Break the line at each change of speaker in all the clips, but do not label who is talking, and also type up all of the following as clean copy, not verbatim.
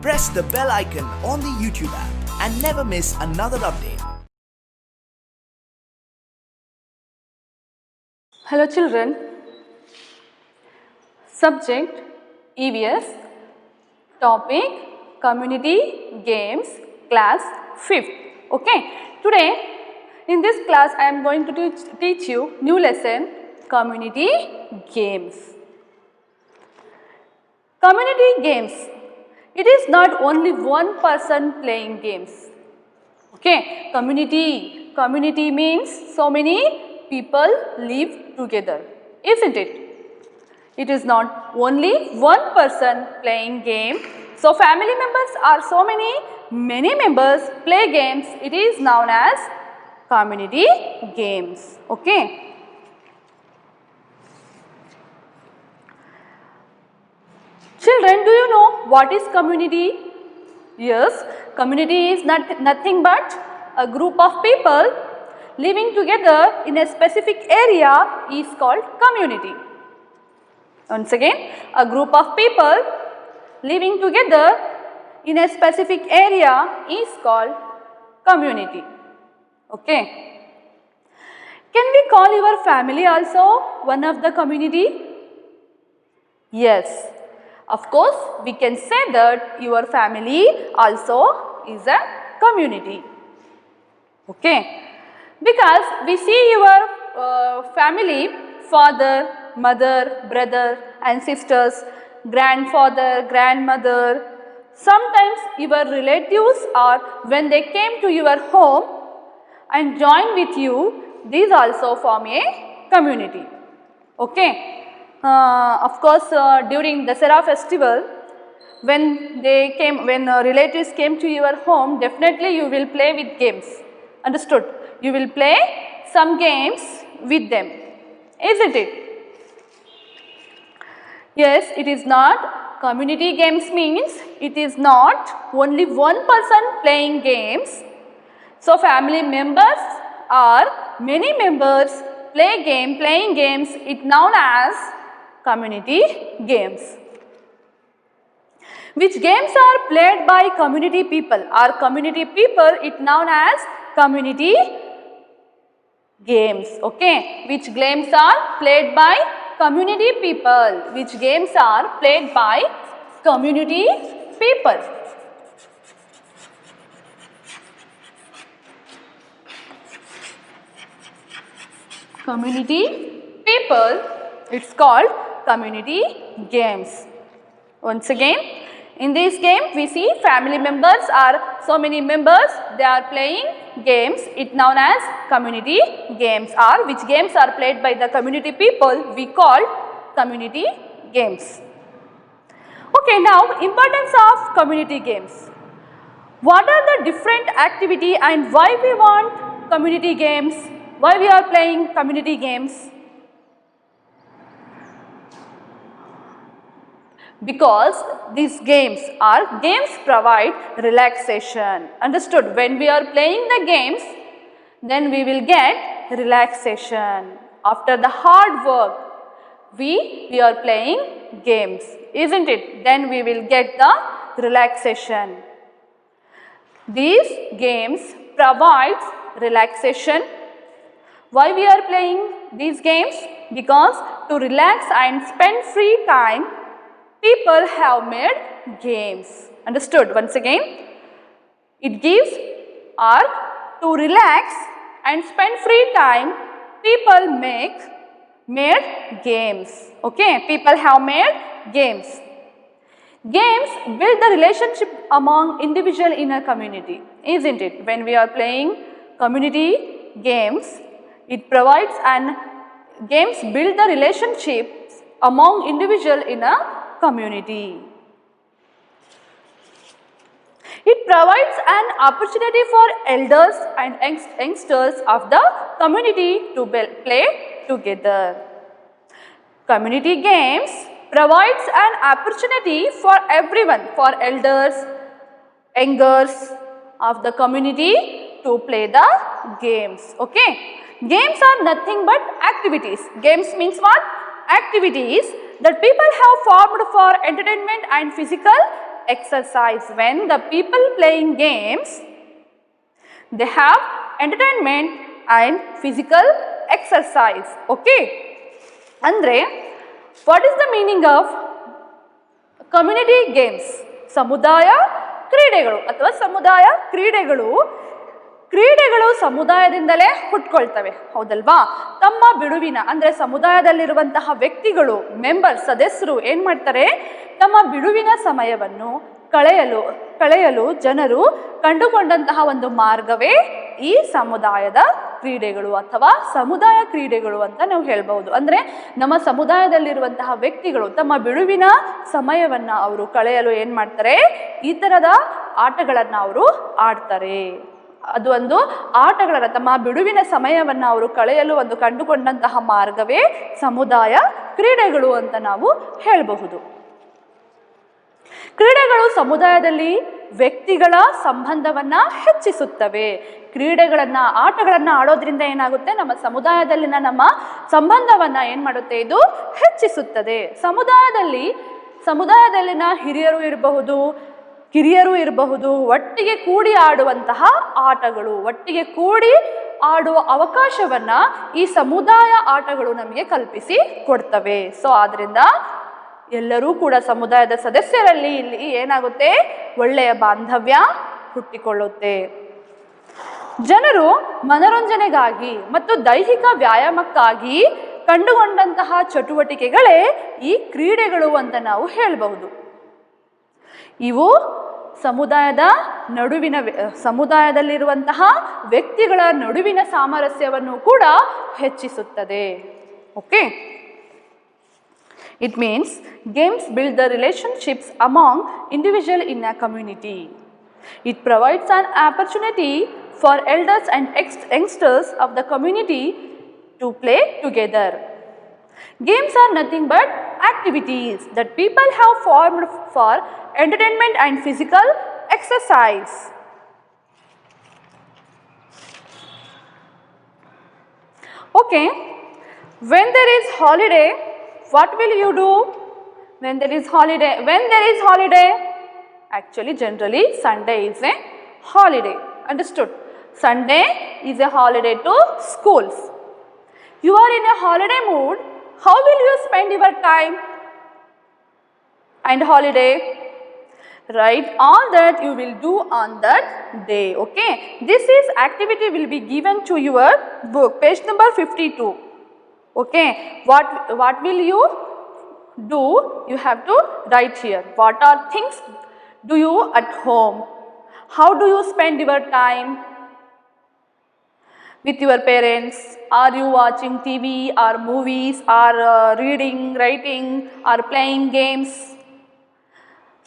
press the bell icon on the YouTube app and never miss another update.
Hello children. Subject EVS. Topic Community Games, Class 5th. Okay. Today in this class I am going to teach you new lesson, Community Games. Community games. It is not only one person playing games. Okay. Community means so many people live together, isn't it? It is not only one person playing game. So family members are so many members play games. It is known as community games. Okay. Children, do you know what is community? Yes, community is nothing but a group of people living together in a specific area is called community. Once again, a group of people living together in a specific area is called community. Okay. Can we call your family also one of the community? Yes. Of course, we can say that your family also is a community. Okay. Because we see your family, father, mother, brother and sisters, grandfather, grandmother. Sometimes your relatives or when they came to your home and join with you, these also form a community. Okay. Of course, during Dasara festival, when relatives came to your home, definitely you will play with games. Understood? You will play some games with them, isn't it? Yes, it is not. Community games means it is not only one person playing games. So family members or many members playing games, it known as community games. Which games are played by community people? Or community people, it known as community games. Okay. Which games are played by community people? Which games are played by community people? Community people, it's called community games. Once again, in this game we see family members are so many members, they are playing games, it known as community games, or which games are played by the community people we call community games. Okay, now importance of community games. What are the different activity and why we want community games? Why we are playing community games? Because these games provide relaxation. Understood? When we are playing the games, then we will get relaxation. After the hard work, we are playing games, isn't it? Then we will get the relaxation. These games provide relaxation. Why we are playing these games? Because to relax and spend free time, people have made games. Understood? Once again, it gives or to relax and spend free time, people made games. Okay, people have made games. Games build the relationship among individuals in a community, isn't it? When we are playing community games, it provides and games build the relationships among individuals in a community. It provides an opportunity for elders and youngsters of the community to play together. Community games provides an opportunity for everyone, for elders, youngers of the community to play the games. Okay. Games are nothing but activities. Games means what? Activities that people have formed for entertainment and physical exercise. When the people playing games, they have entertainment and physical exercise. Okay. Andre, what is the meaning of community games? ಸಮುದಾಯ ಕ್ರೀಡೆಗಳು ಅಥವಾ ಸಮುದಾಯ ಕ್ರೀಡೆಗಳು ಸಮುದಾಯದಿಂದಲೇ ಹುಟ್ಕೊಳ್ತವೆ, ಹೌದಲ್ವಾ? ತಮ್ಮ ಬಿಡುವಿನ ಅಂದರೆ ಸಮುದಾಯದಲ್ಲಿರುವಂತಹ ವ್ಯಕ್ತಿಗಳು, ಸದಸ್ಯರು ಏನು ಮಾಡ್ತಾರೆ, ತಮ್ಮ ಬಿಡುವಿನ ಸಮಯವನ್ನು ಕಳೆಯಲು ಜನರು ಕಂಡುಕೊಂಡಂತಹ ಒಂದು ಮಾರ್ಗವೇ ಈ ಸಮುದಾಯದ ಕ್ರೀಡೆಗಳು ಅಥವಾ ಸಮುದಾಯ ಕ್ರೀಡೆಗಳು ಅಂತ ನಾವು ಹೇಳ್ಬಹುದು. ಅಂದರೆ ನಮ್ಮ ಸಮುದಾಯದಲ್ಲಿರುವಂತಹ ವ್ಯಕ್ತಿಗಳು ತಮ್ಮ ಬಿಡುವಿನ ಸಮಯವನ್ನು ಅವರು ಕಳೆಯಲು ಏನು ಮಾಡ್ತಾರೆ, ಈ ಥರದ ಆಟಗಳನ್ನು ಅವರು ಆಡ್ತಾರೆ. ಅದು ಒಂದು ಆಟಗಳನ್ನು ತಮ್ಮ ಬಿಡುವಿನ ಸಮಯವನ್ನು ಅವರು ಕಳೆಯಲು ಒಂದು ಕಂಡುಕೊಂಡಂತಹ ಮಾರ್ಗವೇ ಸಮುದಾಯ ಕ್ರೀಡೆಗಳು ಅಂತ ನಾವು ಹೇಳಬಹುದು. ಕ್ರೀಡೆಗಳು ಸಮುದಾಯದಲ್ಲಿ ವ್ಯಕ್ತಿಗಳ ಸಂಬಂಧವನ್ನ ಹೆಚ್ಚಿಸುತ್ತವೆ. ಆಟಗಳನ್ನು ಆಡೋದ್ರಿಂದ ಏನಾಗುತ್ತೆ, ನಮ್ಮ ಸಮುದಾಯದಲ್ಲಿನ ನಮ್ಮ ಸಂಬಂಧವನ್ನ ಏನು ಮಾಡುತ್ತೆ, ಇದು ಹೆಚ್ಚಿಸುತ್ತದೆ. ಸಮುದಾಯದಲ್ಲಿನ ಹಿರಿಯರು ಇರಬಹುದು, ಕಿರಿಯರು ಇರಬಹುದು, ಒಟ್ಟಿಗೆ ಕೂಡಿ ಆಡುವಂತಹ ಆಟಗಳು, ಒಟ್ಟಿಗೆ ಕೂಡಿ ಆಡುವ ಅವಕಾಶವನ್ನ ಈ ಸಮುದಾಯ ಆಟಗಳು ನಮಗೆ ಕಲ್ಪಿಸಿ ಕೊಡ್ತವೆ. ಸೊ ಆದ್ರಿಂದ ಎಲ್ಲರೂ ಕೂಡ ಸಮುದಾಯದ ಸದಸ್ಯರಲ್ಲಿ ಇಲ್ಲಿ ಏನಾಗುತ್ತೆ, ಒಳ್ಳೆಯ ಬಾಂಧವ್ಯ ಹುಟ್ಟಿಕೊಳ್ಳುತ್ತೆ. ಜನರು ಮನೋರಂಜನೆಗಾಗಿ ಮತ್ತು ದೈಹಿಕ ವ್ಯಾಯಾಮಕ್ಕಾಗಿ ಕಂಡುಕೊಂಡಂತಹ ಚಟುವಟಿಕೆಗಳೇ ಈ ಕ್ರೀಡೆಗಳು ಅಂತ ನಾವು ಹೇಳಬಹುದು. ಇವು ಸಮುದಾಯದಲ್ಲಿರುವಂತಹ ವ್ಯಕ್ತಿಗಳ ನಡುವಿನ ಸಾಮರಸ್ಯವನ್ನು ಕೂಡ ಹೆಚ್ಚಿಸುತ್ತದೆ. Okay, it means games build the relationships among individuals in a community. It provides an opportunity for elders and youngsters of the community to play together. Games are nothing but activities that people have formed for entertainment and physical exercise. Okay, when there is holiday, what will you do when there is holiday? Actually, generally, Sunday is a holiday. Understood? Sunday is a holiday to schools. You are in a holiday mood. How will you spend your time and holiday? Write all that you will do on that day. Okay? This activity will be given to your book, page number 52. Okay, what will you do? You have to write here. What are things do you at home? How do you spend your time with your parents? Are you watching TV or movies or reading, writing or playing games?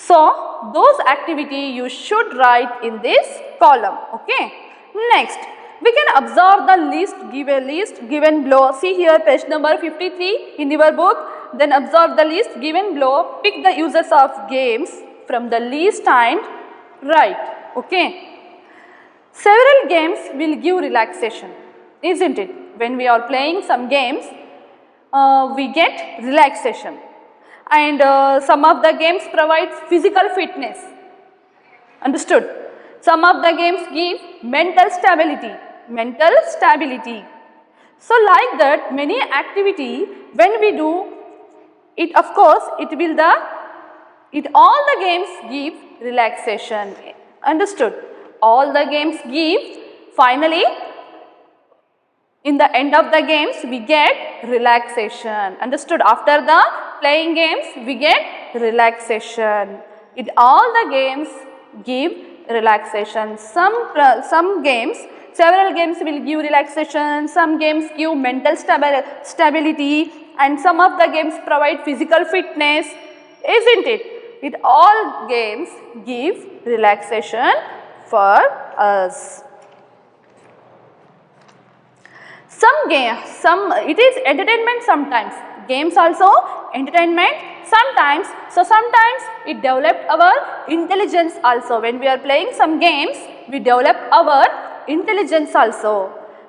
So those activities you should write in this column. Okay, next we can observe the list, give a list given below. See here, page number 53 in your book. Then observe the list given below. Pick the uses of games from the list and write. Okay. Several games will give relaxation, isn't it? When we are playing some games, we get relaxation. And some of the games provide physical fitness. Understood? Some of the games give mental stability. So like that, many activity, when we do it, of course, all the games give relaxation. Understood? All the games give, finally, in the end of the games, we get relaxation. Understood? After the playing games, we get relaxation. All the games give relaxation. Several games will give relaxation, some games give mental stability, and some of the games provide physical fitness, isn't it? All games give relaxation for us. It is entertainment sometimes. Games also entertainment sometimes. So sometimes it develops our intelligence also. When we are playing some games, we develop our intelligence also.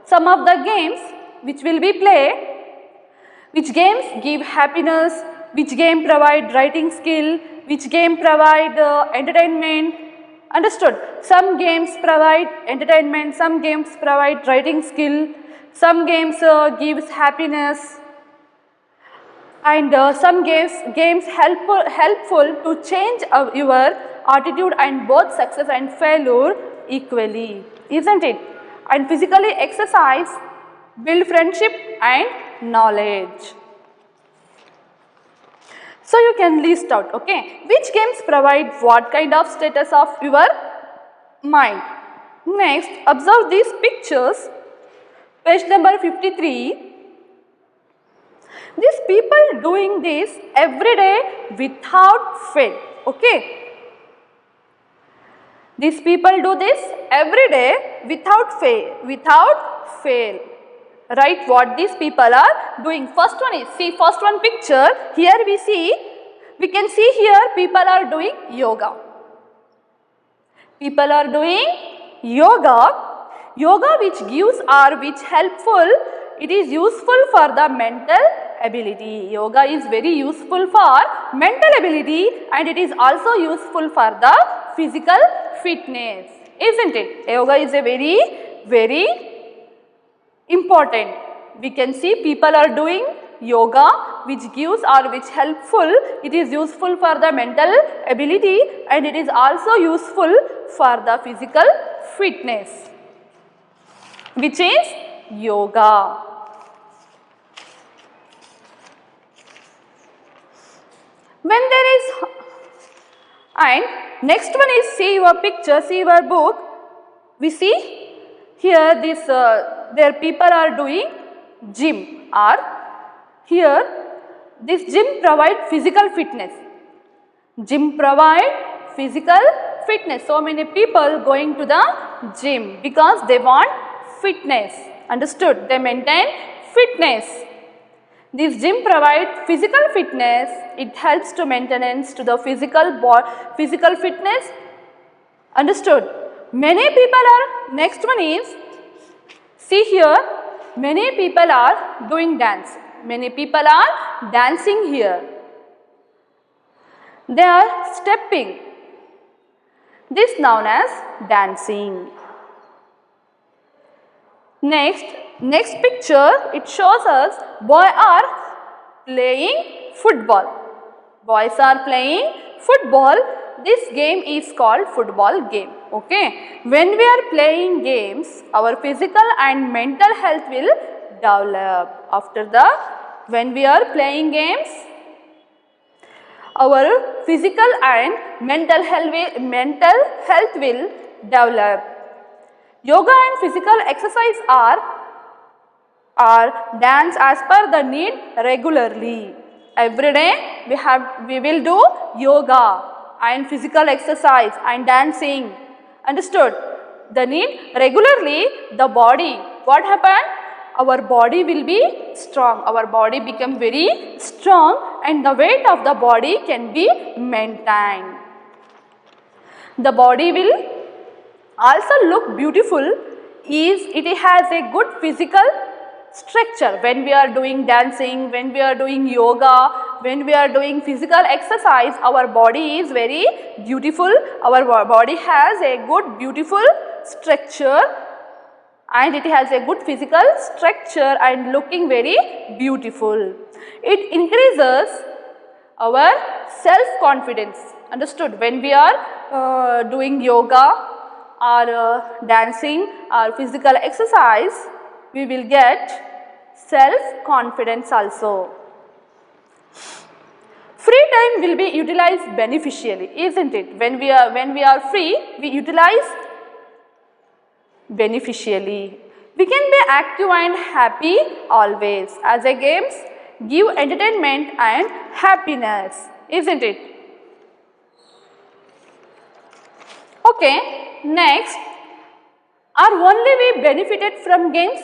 Some of the games which will be played, which games give happiness, which game provide writing skill, which game provide entertainment. Understood? Some games provide entertainment, some games provide writing skill, some games gives happiness, and some games helpful to change your attitude and both success and failure equally, isn't it? And physically exercise build friendship and knowledge. So you can list out, okay, which games provide what kind of status of your mind. Next, observe these pictures, page number 53. These people doing this every day without fail, okay. These people do this every day without fail. Write what these people are doing. First one is, see first one picture, here we can see here people are doing yoga. People are doing yoga which gives or which helpful, it is useful for the mental ability. Yoga is very useful for mental ability and it is also useful for the physical fitness, isn't it? Yoga is a very important. We can see people are doing yoga which gives or which helpful, it is useful for the mental ability and it is also useful for the physical fitness, which is yoga. When there is, and next one is, see your picture, see your book, we see here this their people are doing gym, or here this gym provide physical fitness. Gym provide physical fitness. So many people going to the gym because they want fitness. Understood? They maintain fitness. This gym provide physical fitness. It helps to maintenance to the physical fitness. Understood? Many people are, next one is, see here, many people are doing dance. Many people are dancing here. They are stepping. This known as dancing. Next picture, it shows us boys are playing football. Boys are playing football. This game is called football game. Okay. When we are playing games, our physical and mental health will develop. When we are playing games, our physical and mental health will develop. Yoga and physical exercise are dance as per the need regularly. Every day we will do yoga and physical exercise and dancing. Understood? The need regularly, the body, what happened? Our body will be strong. Our body become very strong and the weight of the body can be maintained. The body will also look beautiful is it has a good physical structure. When we are doing dancing, when we are doing yoga, when we are doing physical exercise, our body is very beautiful. Our body has a good beautiful structure and it has a good physical structure and looking very beautiful. It increases our self-confidence. Understood? When we are doing yoga or dancing or physical exercise, we will get self-confidence also. Free time will be utilized beneficially, isn't it? When we are free, we utilize beneficially. We can be active and happy always, as a games give entertainment and happiness, isn't it? Okay, next, are only we benefited from games?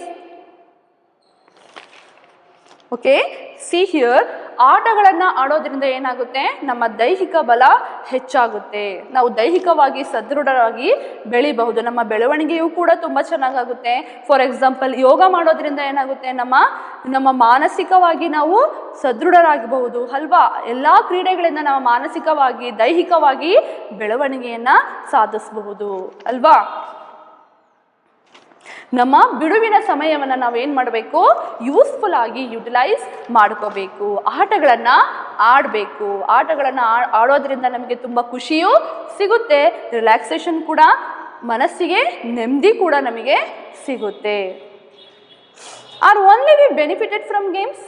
Okay, see here, ಆಟಗಳನ್ನು ಆಡೋದ್ರಿಂದ ಏನಾಗುತ್ತೆ, ನಮ್ಮ ದೈಹಿಕ ಬಲ ಹೆಚ್ಚಾಗುತ್ತೆ, ನಾವು ದೈಹಿಕವಾಗಿ ಸದೃಢರಾಗಿ ಬೆಳಿಬಹುದು, ನಮ್ಮ ಬೆಳವಣಿಗೆಯೂ ಕೂಡ ತುಂಬ ಚೆನ್ನಾಗಾಗುತ್ತೆ. ಫಾರ್ ಎಕ್ಸಾಂಪಲ್ ಯೋಗ ಮಾಡೋದ್ರಿಂದ ಏನಾಗುತ್ತೆ, ನಮ್ಮ ಮಾನಸಿಕವಾಗಿ ನಾವು ಸದೃಢರಾಗಬಹುದು ಅಲ್ವಾ. ಎಲ್ಲ ಕ್ರೀಡೆಗಳಿಂದ ನಾವು ಮಾನಸಿಕವಾಗಿ ದೈಹಿಕವಾಗಿ ಬೆಳವಣಿಗೆಯನ್ನು ಸಾಧಿಸಬಹುದು ಅಲ್ವಾ. ನಮ್ಮ ಬಿಡುವಿನ ಸಮಯವನ್ನು ನಾವೇನು ಮಾಡಬೇಕು, ಯೂಸ್ಫುಲ್ ಆಗಿ ಯುಟಿಲೈಸ್ ಮಾಡ್ಕೋಬೇಕು, ಆಟಗಳನ್ನು ಆಡಬೇಕು. ಆಟಗಳನ್ನು ಆಡೋದ್ರಿಂದ ನಮಗೆ ತುಂಬ ಖುಷಿಯೂ ಸಿಗುತ್ತೆ, ರಿಲ್ಯಾಕ್ಸೇಷನ್ ಕೂಡ, ಮನಸ್ಸಿಗೆ ನೆಮ್ಮದಿ ಕೂಡ ನಮಗೆ ಸಿಗುತ್ತೆ. Are only we benefited from games?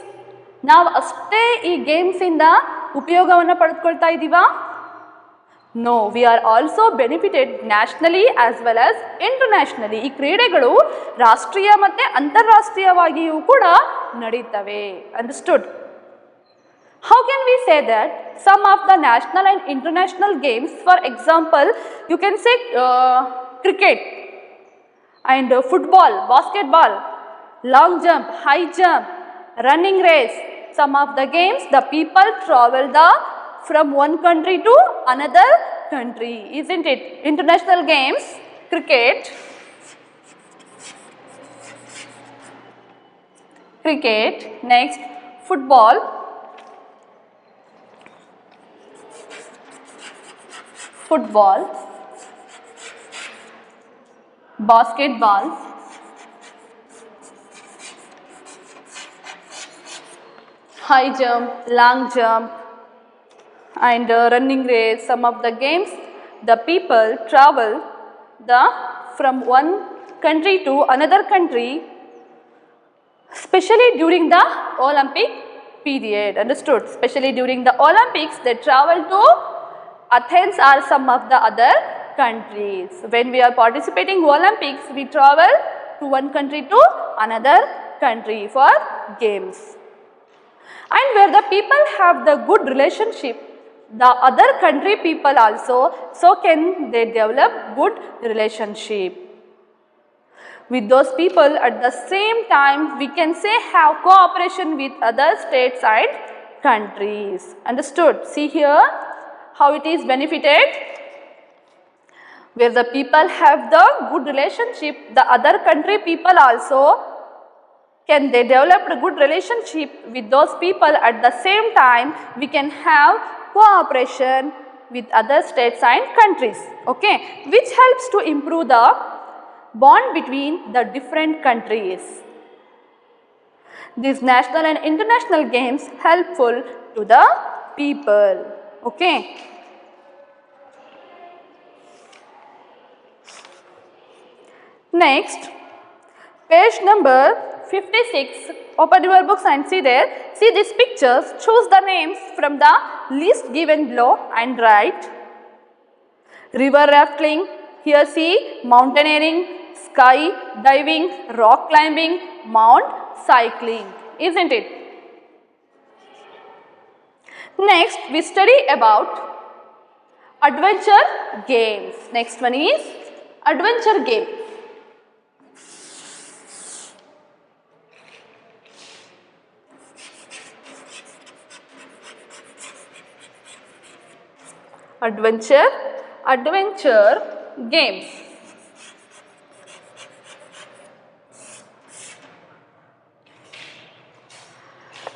ನಾವು ಅಷ್ಟೇ ಈ ಗೇಮ್ಸಿಂದ ಉಪಯೋಗವನ್ನು ಪಡೆದುಕೊಳ್ತಾ ಇದ್ದೀವಾ? No, we are also benefited nationally as well as internationally. ಈ ಕ್ರೀಡೆಗಳು ರಾಷ್ಟ್ರೀಯ ಮತ್ತು ಅಂತಾರಾಷ್ಟ್ರೀಯವಾಗಿಯೂ ಕೂಡ ನಡೀತವೆ. Understood? How can we say that some of the national and international games, for example, you can say cricket and football, basketball, long jump, high jump, running race. Some of the games, the people travel from one country to another country, isn't it? International games, cricket, next football, basketball, high jump, long jump, and running race. Some of the games, the people travel from one country to another country, especially during the Olympic period. Understood? Especially during the Olympics, they travel to Athens or some of the other countries. When we are participating in Olympics, we travel to one country to another country for games. And where the people have the good relationship, the other country people also, so can they develop good relationship with those people. At the same time, we can say have cooperation with other states and countries. Understood? See here how it is benefited. Where the people have the good relationship, the other country people also can they develop a good relationship with those people. At the same time, we can have cooperation with other states and countries, okay, which helps to improve the bond between the different countries. These national and international games helpful to the people, okay. Next, page number 56, open your books and see there. See these pictures, choose the names from the list given below and write. River rafting, here see mountaineering, sky diving, rock climbing, mount cycling, isn't it? Next, we study about adventure games. Next one is adventure game. Adventure games.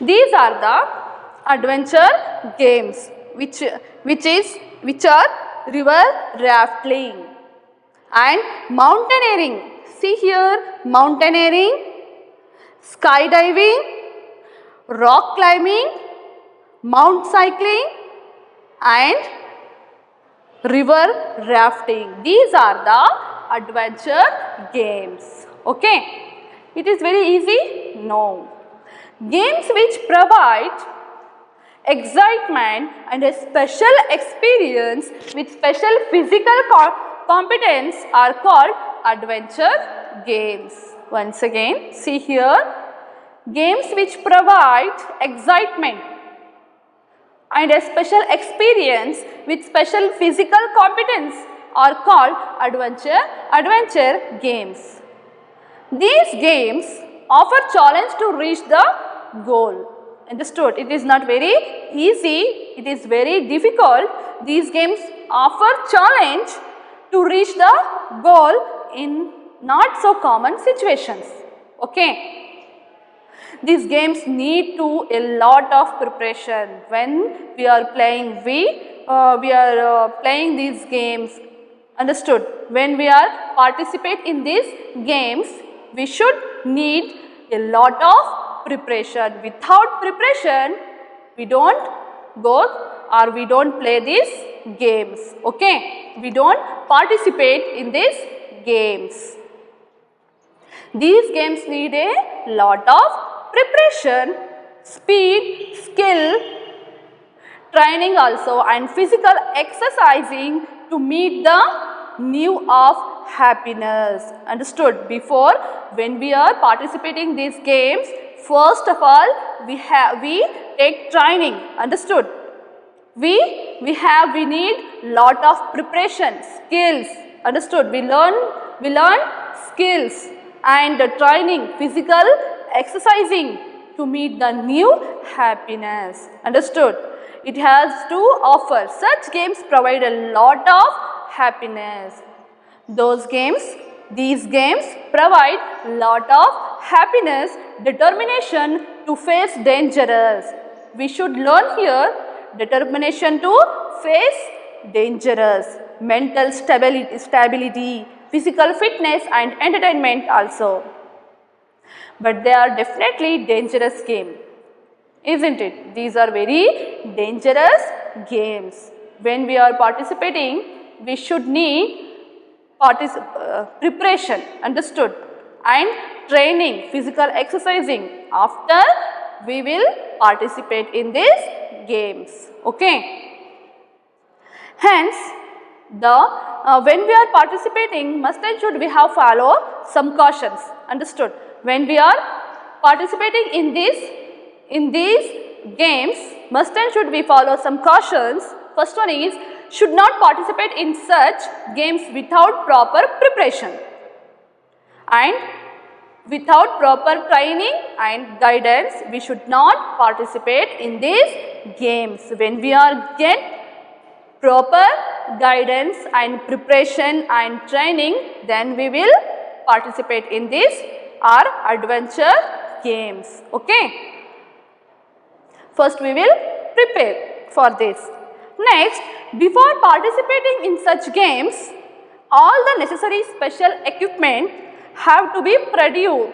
These are the adventure games which are river rafting and mountaineering. See here, mountaineering, skydiving, rock climbing, mount cycling and river rafting. These are the adventure games, okay. It is very easy? No. Games which provide excitement and a special experience with special physical competence are called adventure games. Once again, see here, games which provide excitement and a special experience with special physical competence are called adventure games. These games offer challenge to reach the goal. Understood? It is not very easy, it is very difficult. These games offer challenge to reach the goal in not so common situations. Okay. These games need to a lot of preparation. When we are playing, we are playing these games. Understood? When we are participate in these games, we should need a lot of preparation. Without preparation, we don't go or we don't play these games. Okay? We don't participate in these games. These games need a lot of preparation, speed, skill, training also, and physical exercising to meet the need of happiness. Understood? Before, when we are participating these games, first of all we take training. Understood? We need lot of preparation, skills. Understood? We learn skills and training, physical exercising to meet the new happiness. Understood? It has to offer. Such games provide a lot of happiness. These games provide lot of happiness, determination to face dangers. We should learn here determination to face dangers, mental stability, physical fitness and entertainment also. But they are definitely dangerous games, isn't it? These are very dangerous games. When we are participating, we should need preparation, understood, and training, physical exercising. After we will participate in these games. Okay. Hence, when we are participating, must and should we have follow some cautions. Understood? When we are participating in these games, must and should we follow some cautions. First one is, should not participate in such games without proper preparation and without proper training and guidance. We should not participate in these games. When we are get proper guidance and preparation and training, then we will participate in these adventure games. Okay. First we will prepare for this. Next, before participating in such games, all the necessary special equipment have to be procured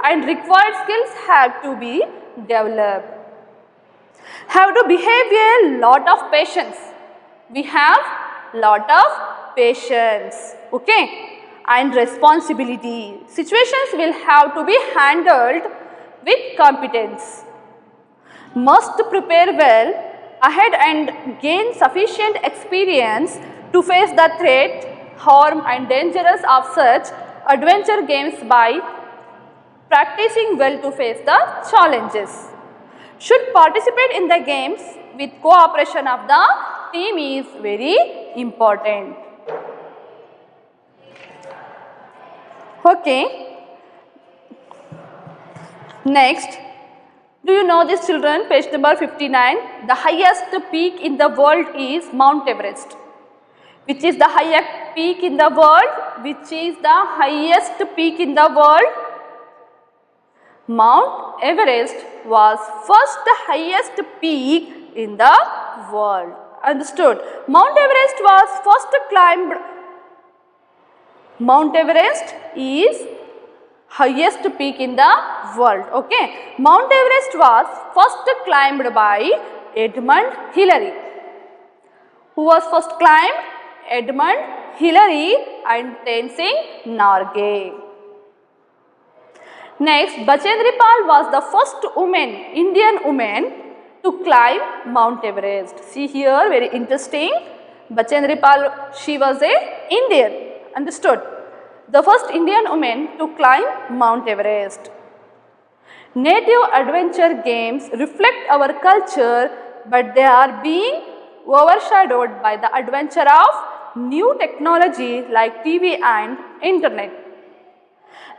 and required skills have to be developed. Have to behave a lot of patience. We have lot of patience, okay, and responsibility. Situations will have to be handled with competence. Must prepare well ahead and gain sufficient experience to face the threat, harm and dangers of such adventure games by practicing well to face the challenges. Should participate in the games with cooperation of the team is very important. Okay. Next, do you know this, children? Page number 59. The highest peak in the world is Mount Everest. Which is the highest peak in the world? Which is the highest peak in the world? Mount Everest was first highest peak in the world. Understood? Mount Everest was first climbed. Mount Everest is highest peak in the world. Okay. Mount Everest was first climbed by Edmund Hillary. Who was first climbed? Edmund Hillary and Tenzing Norgay. Next, Bachendri Pal was the first Indian woman to climb Mount Everest. See here, very interesting. Bachendri Pal, she was a Indian. Understood? The first Indian woman to climb Mount Everest. Native adventure games reflect our culture, but they are being overshadowed by the adventure of new technology like TV and internet.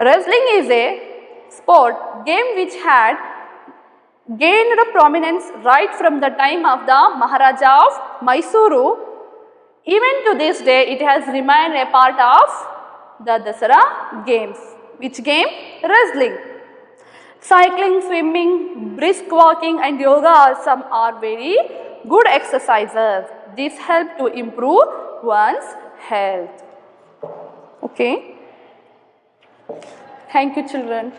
Wrestling is a sport game which had gained prominence right from the time of the Maharaja of Mysuru. Even to this day, it has remained a part of the Dasara games. Which game? Wrestling. Cycling, swimming, brisk walking and yoga are some are very good exercises. These help to improve one's health. Okay. Thank you, children.